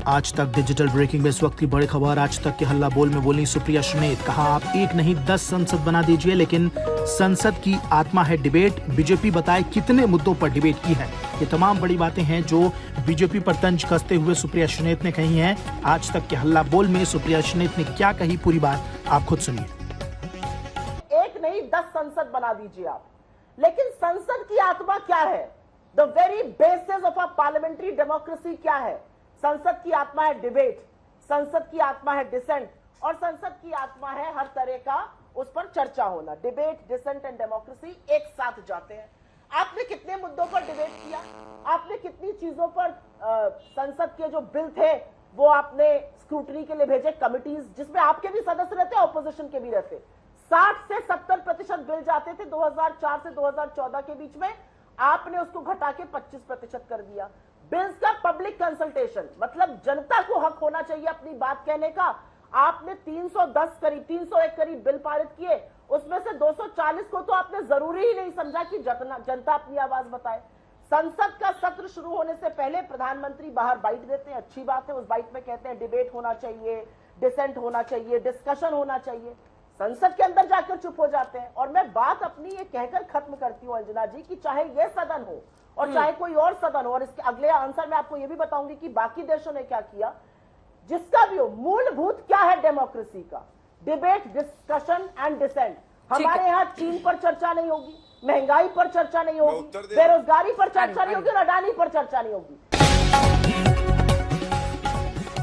आज तक digital breaking में इस वक्त की बड़ी खबर। आज तक के हल्ला बोल में बोली सुप्रिया श्रीनेत, कहा आप एक नहीं 10 संसद बना दीजिए, लेकिन संसद की आत्मा है डिबेट। बीजेपी बताए कितने मुद्दों पर डिबेट की है। ये तमाम बड़ी बातें हैं जो बीजेपी पर तंज कसते हुए सुप्रिया श्रीनेत ने कही हैं। आज तक के हल्ला बोल में सुप्रिया श्रीनेत ने क्या कही, पूरी बात आप खुद सुनिए। एक नहीं 10 संसद बना दीजिए आप, लेकिन संसद की आत्मा क्या है? The very basis of a parliamentary democracy क्या है? संसद की आत्मा है डिबेट, संसद की आत्मा है डिसेंट, और संसद की आत्मा है हर तरह का उस पर चर्चा होना। डिबेट, डिसेंट एंड डेमोक्रेसी एक साथ जाते हैं। आपने कितने मुद्दों पर डिबेट किया? आपने कितनी चीजों पर संसद के जो बिल थे वो आपने स्क्रूटनी के लिए भेजे कमिटीज, जिसमें आपके भी सदस्य रहते, ऑपोजिशन के भी रहते। 60 से 70% बिल जाते थे 2004 से 2014 के बीच में, आपने उसको घटा के 25% कर दिया। बिल्स का पब्लिक कंसल्टेशन, मतलब जनता को हक होना चाहिए अपनी बात कहने का। आपने 301 करीब बिल पारित किए, उसमें से 240 को तो आपने जरूरी ही नहीं समझा कि जनता अपनी आवाज बताए। संसद का सत्र शुरू होने से पहले प्रधानमंत्री बाहर बाइट देते हैं, अच्छी बात है। उस बाइट में कहते हैं डिबेट होना चाहिए, डिसेंट होना चाहिए, डिस्कशन होना चाहिए। संसद के अंदर जाकर चुप हो जाते हैं। और मैं बात अपनी ये कहकर खत्म करती हूँ अंजना जी, कि चाहे ये सदन हो और चाहे कोई और सदन हो, और इसके अगले आंसर में आपको ये भी बताऊंगी कि बाकी देशों ने क्या किया। जिसका भी हो, मूलभूत क्या है डेमोक्रेसी का? Debate, discussion and dissent. हमारे यहाँ चीन पर चर्चा नहीं होगी, महंगाई पर चर्चा नहीं होगी, बेरोजगारी पर चर्चा नहीं होगी और अडानी पर चर्चा नहीं होगी।